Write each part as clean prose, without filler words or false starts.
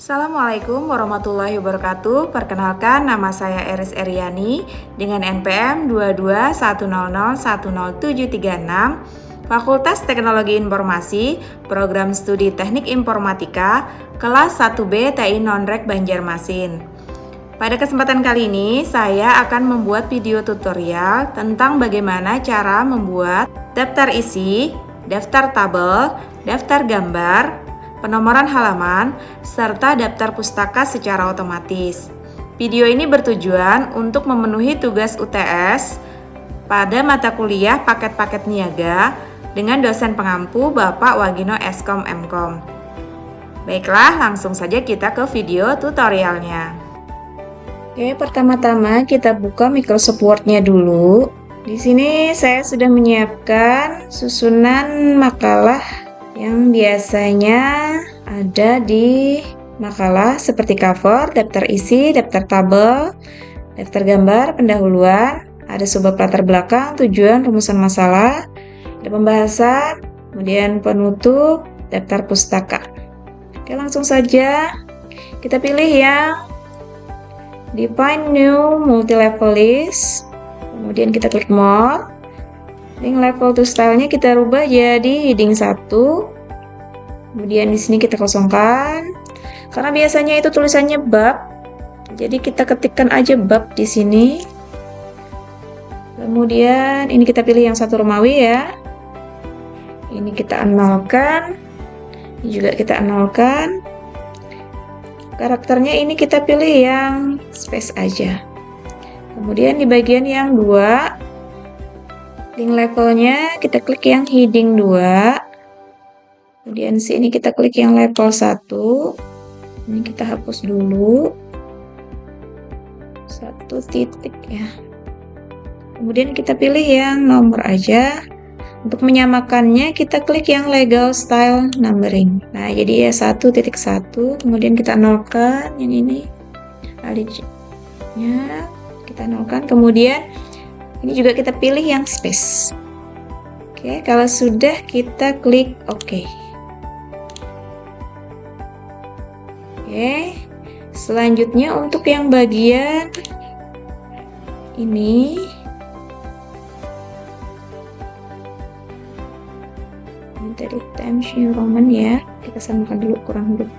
Assalamualaikum warahmatullahi wabarakatuh. Perkenalkan, nama saya Eris Eriani dengan NPM 221001076, Fakultas Teknologi Informasi, Program Studi Teknik Informatika, kelas 1B TI Nonrek Banjarmasin. Pada kesempatan kali ini, saya akan membuat video tutorial tentang bagaimana cara membuat daftar isi, daftar tabel, daftar gambar, penomoran halaman, serta daftar pustaka secara otomatis. Video ini bertujuan untuk memenuhi tugas UTS pada mata kuliah paket-paket niaga dengan dosen pengampu Bapak Wagino Eskom Mkom. Baiklah, langsung saja kita ke video tutorialnya. Oke, pertama-tama kita buka Microsoft Word-nya dulu. Di sini saya sudah menyiapkan susunan makalah yang biasanya ada di makalah seperti cover, daftar isi, daftar tabel, daftar gambar, pendahuluan, ada subbab latar belakang, tujuan, rumusan masalah, ada pembahasan, kemudian penutup, daftar pustaka. Oke, langsung saja kita pilih yang Define New Multi-Level List, kemudian kita klik More. Link level to style-nya kita rubah jadi heading 1. Kemudian di sini kita kosongkan. Karena biasanya itu tulisannya bab. Jadi kita ketikkan aja bab di sini. Kemudian ini kita pilih yang satu Romawi ya. Ini kita nolkan. Ini juga kita nolkan. Karakternya ini kita pilih yang space aja. Kemudian di bagian yang 2, link levelnya kita klik yang heading 2. Kemudian sini kita klik yang level 1. Ini kita hapus dulu. 1 titik ya. Kemudian kita pilih yang nomor aja. Untuk menyamakannya kita klik yang legal style numbering. Nah, jadi ya 1.1, kemudian kita nolkan yang ini. Alijnya kita nolkan, kemudian ini juga kita pilih yang space. Oke, kalau sudah kita klik OK. Oke, selanjutnya untuk yang bagian ini dari Times New Roman ya, kita samakan dulu kurang huruf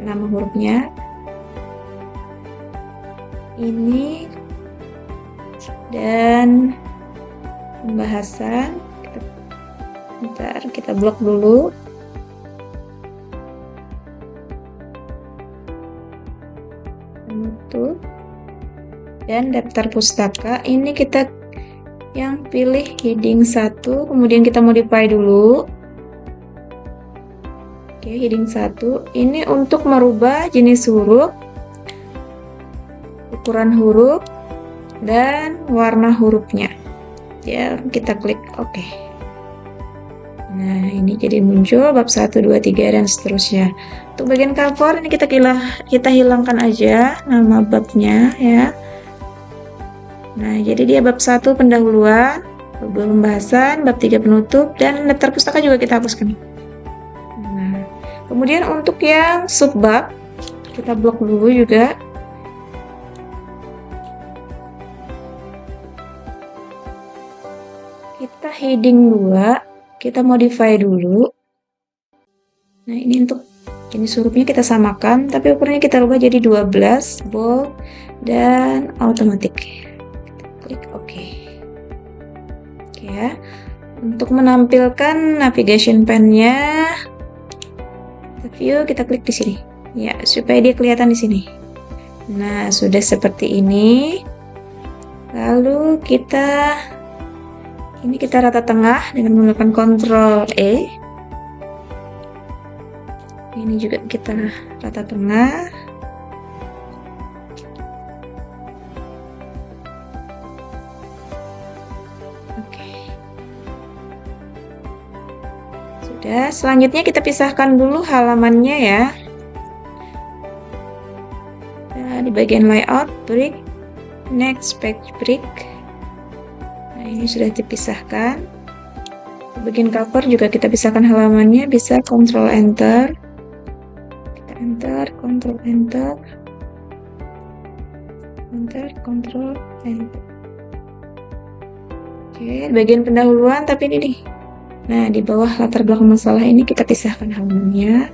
nama hurufnya. Ini dan pembahasan kita blok dulu. Penutup dan daftar pustaka ini kita yang pilih heading 1, kemudian kita modify dulu. Oke, heading 1 ini untuk merubah jenis huruf, ukuran huruf, dan warna hurufnya. Ya, kita klik OK. Nah, ini jadi muncul bab 1, 2, 3 dan seterusnya. Untuk bagian cover ini kita hilangkan aja nama babnya ya. Nah, jadi dia bab 1 pendahuluan, bab 2 pembahasan, bab 3 penutup, dan daftar pustaka juga kita hapuskan. Nah, kemudian untuk yang subbab kita blok dulu juga. Kita heading 2, kita modify dulu. Nah, ini untuk jenis hurufnya kita samakan, tapi ukurannya kita rubah jadi 12, bold, dan automatic. Klik OK. Oke ya. Untuk menampilkan navigation pane-nya, view kita klik di sini. Ya, supaya dia kelihatan di sini. Nah, sudah seperti ini. Lalu kita rata tengah dengan menggunakan Ctrl E. Ini juga kita rata tengah. Oke. Sudah, selanjutnya kita pisahkan dulu halamannya ya. Nah, di bagian layout, break, next page break. Nah, ini sudah dipisahkan. Di bagian cover juga kita pisahkan halamannya, bisa Ctrl Enter. Kita Enter, Ctrl Enter, Enter, Ctrl Enter. Oke, bagian pendahuluan tapi ini nih. Nah, di bawah latar belakang masalah ini kita pisahkan halamannya.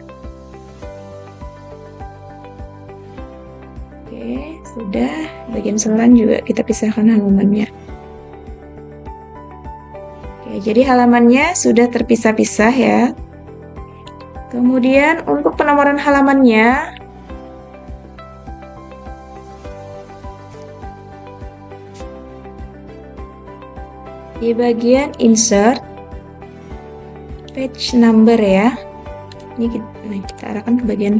Oke, sudah. Bagian saran juga kita pisahkan halamannya. Oke, jadi halamannya sudah terpisah-pisah ya. Kemudian untuk penomoran halamannya, di bagian insert page number ya. Ini kita arahkan ke bagian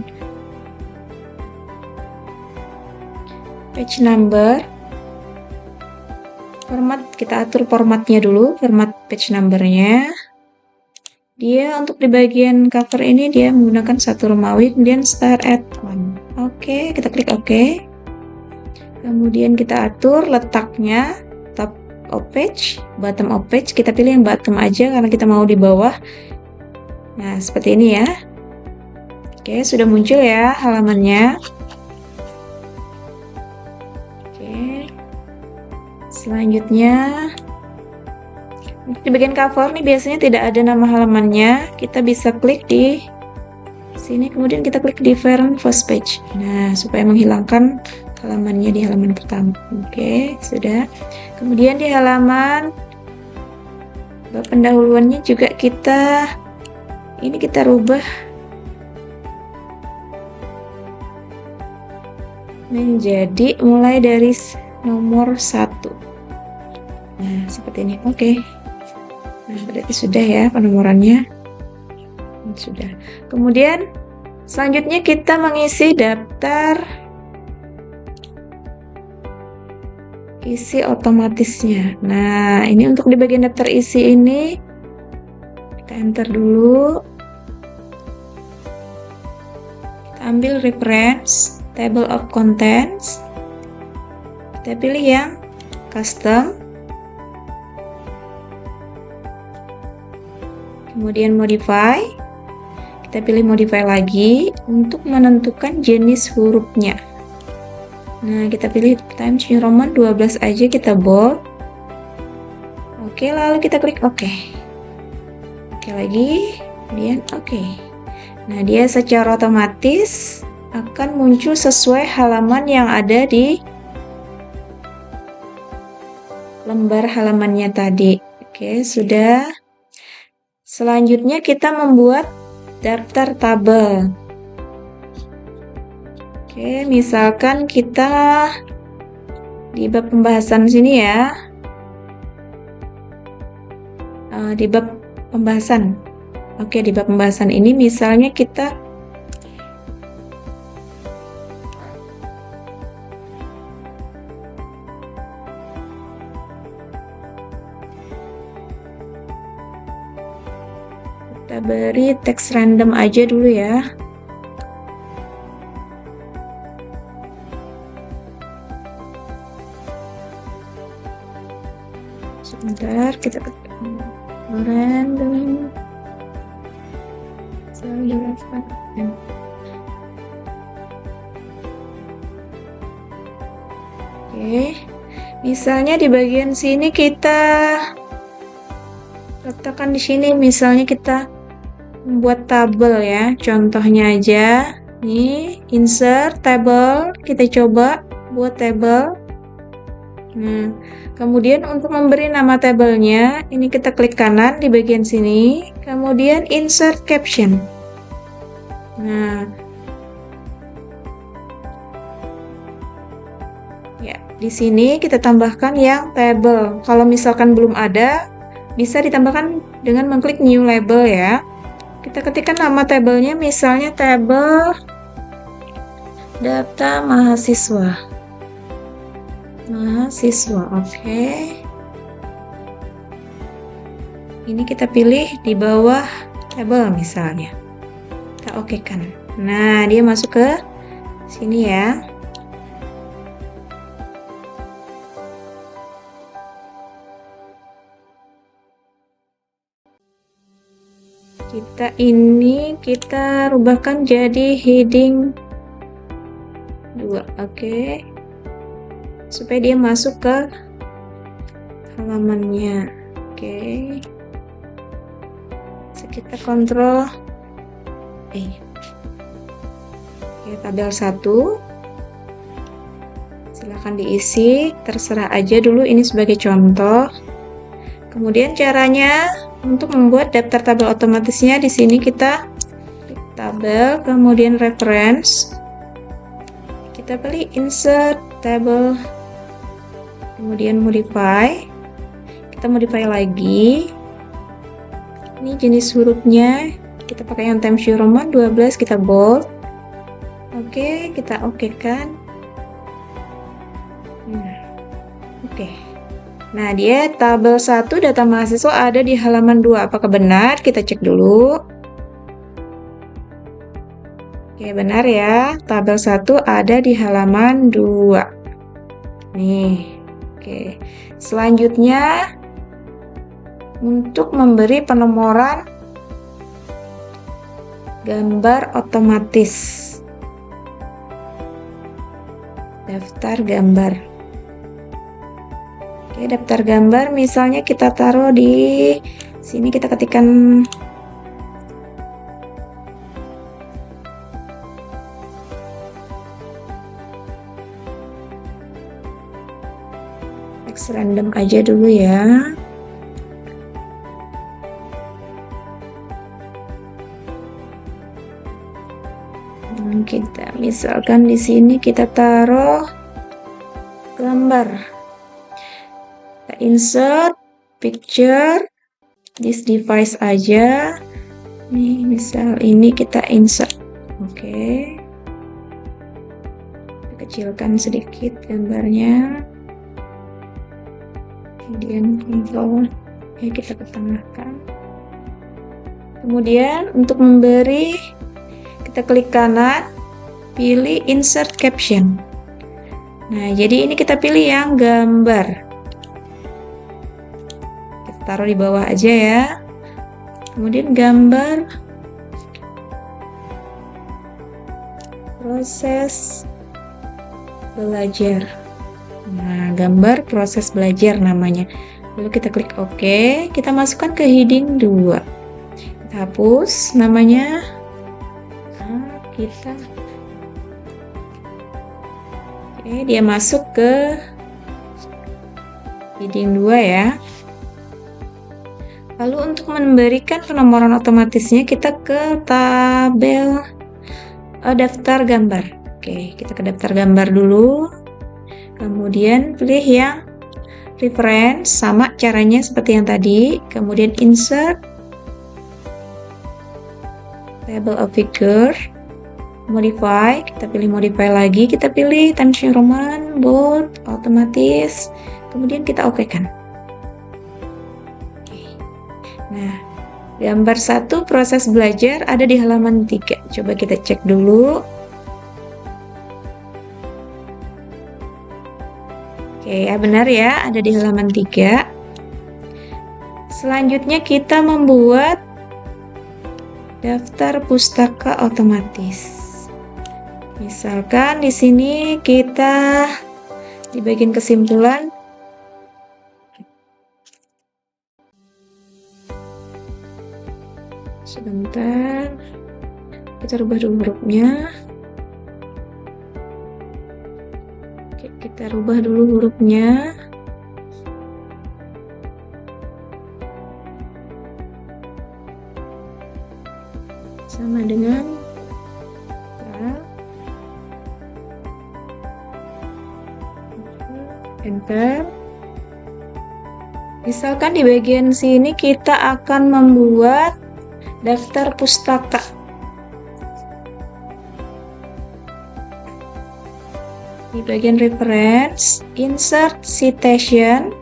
page number. Format, kita atur formatnya dulu, format page numbernya. Dia untuk di bagian cover ini dia menggunakan satu Romawi, kemudian start at 1. Oke, kita klik OK. Kemudian kita atur letaknya, top of page, bottom of page. Kita pilih yang bottom aja karena kita mau di bawah. Nah, seperti ini ya. Oke, sudah muncul ya halamannya. Oke. Selanjutnya di bagian cover nih biasanya tidak ada nama halamannya. Kita bisa klik di sini, kemudian kita klik different first page. Nah, supaya menghilangkan halamannya di halaman pertama. Oke, sudah. Kemudian di halaman bab pendahuluannya juga kita rubah menjadi mulai dari nomor 1. Nah, seperti ini. Oke. Nah, berarti sudah ya penomorannya. Sudah. Kemudian selanjutnya kita mengisi daftar isi otomatisnya. Nah, ini untuk di bagian daftar isi ini kita enter dulu. Kita ambil reference table of contents. Kita pilih yang custom. Kemudian modify. Kita pilih modify lagi untuk menentukan jenis hurufnya. Nah, kita pilih Times New Roman 12 aja, kita bold. Oke, lalu kita klik OK. Oke lagi, kemudian OK. Nah, dia secara otomatis akan muncul sesuai halaman yang ada di lembar halamannya tadi. Oke, sudah. Selanjutnya kita membuat daftar tabel. Oke, misalkan kita di bab pembahasan sini ya. Di bab pembahasan. Oke, di bab pembahasan ini misalnya kita beri teks random aja dulu ya. Sebentar, kita random. Oke, misalnya di bagian sini kita letakkan di sini, misalnya kita membuat tabel ya, contohnya aja nih, insert table, kita coba buat tabel. Nah, kemudian untuk memberi nama tabelnya, ini kita klik kanan di bagian sini, kemudian insert caption. Nah, ya, di sini kita tambahkan yang table. Kalau misalkan belum ada, bisa ditambahkan dengan mengklik new label ya. Kita ketikkan nama tabelnya, misalnya tabel data mahasiswa. Oke. Ini kita pilih di bawah tabel misalnya. Kita oke-kan. Nah, dia masuk ke sini ya. kita rubahkan jadi heading 2, oke. Supaya dia masuk ke halamannya. Oke. Kita kontrol tabel 1. Silahkan diisi, terserah aja dulu ini sebagai contoh. Kemudian caranya untuk membuat daftar tabel otomatisnya di sini kita klik tabel, kemudian reference. Kita pilih insert table, kemudian modify. Kita modify lagi. Ini jenis hurufnya kita pakai yang Times New Roman 12, kita bold. Oke, kita oke-kan. Oke. Nah, dia tabel 1 data mahasiswa ada di halaman 2. Apakah benar? Kita cek dulu. Oke, benar ya. Tabel 1 ada di halaman 2. Nih. Oke. Selanjutnya untuk memberi penomoran gambar otomatis. Daftar gambar. Oke, daftar gambar misalnya kita taruh di sini, kita ketikkan teks random aja dulu ya. Kita misalkan di sini kita taruh gambar. Kita insert picture this device aja. Nih, misal ini kita insert. Oke. Kita kecilkan sedikit gambarnya. Kemudian kontrol kita ketengahkan. Kemudian untuk memberi, kita klik kanan, pilih insert caption. Nah, jadi ini kita pilih yang gambar. Kita taruh di bawah aja ya. Kemudian gambar proses belajar. Nah, gambar proses belajar namanya. Lalu kita klik OK. Kita masukkan ke heading 2. Kita hapus namanya. Dia masuk ke heading 2 ya. Lalu untuk memberikan penomoran otomatisnya kita ke tabel daftar gambar. Oke, kita ke daftar gambar dulu. Kemudian pilih yang reference, sama caranya seperti yang tadi. Kemudian insert table of figure. Modify, kita pilih modify lagi, kita pilih Times New Roman, bold, otomatis, kemudian kita oke-kan. Nah, gambar 1 proses belajar ada di halaman 3. Coba kita cek dulu. Oke, ya benar ya, ada di halaman 3. Selanjutnya kita membuat daftar pustaka otomatis. Misalkan di sini kita di bagian kesimpulan sebentar, kita rubah dulu hurufnya. Oke, kita rubah dulu hurufnya. Sama dengan enter. Misalkan di bagian sini kita akan membuat daftar pustaka. Di bagian reference, insert citation,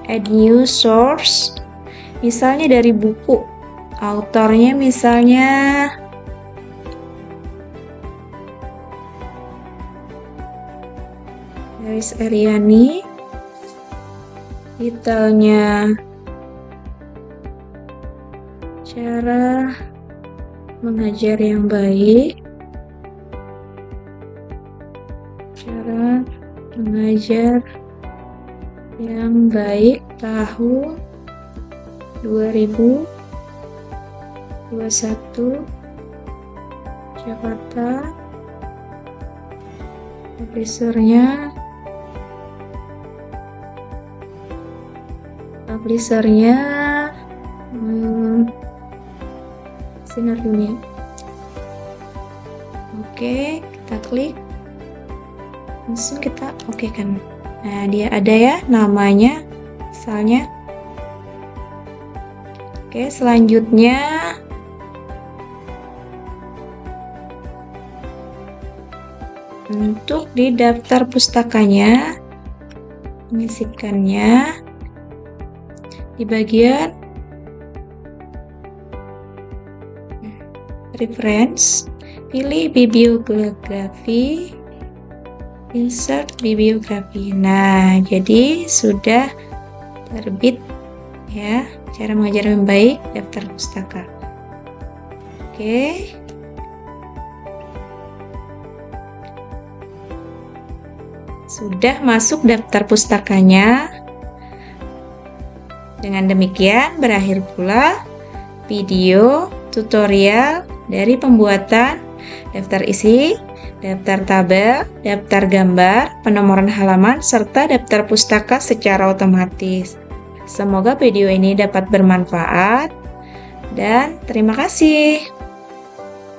add new source. Misalnya dari buku, autornya misalnya Iris Eriani, titelnya cara mengajar yang baik. Cara mengajar yang baik tahun 2021 Jakarta. Publishernya Sinar Dunia. Oke, kita klik, langsung kita oke kan. Nah, dia ada ya namanya, misalnya. Oke, selanjutnya untuk di daftar pustakanya, mengisikannya di bagian reference, pilih bibliografi, insert bibliografi. Nah, jadi sudah terbit ya, cara mengajar yang baik daftar pustaka. Oke. Sudah masuk daftar pustakanya. Dengan demikian berakhir pula video tutorial dari pembuatan daftar isi, daftar tabel, daftar gambar, penomoran halaman, serta daftar pustaka secara otomatis. Semoga video ini dapat bermanfaat dan terima kasih.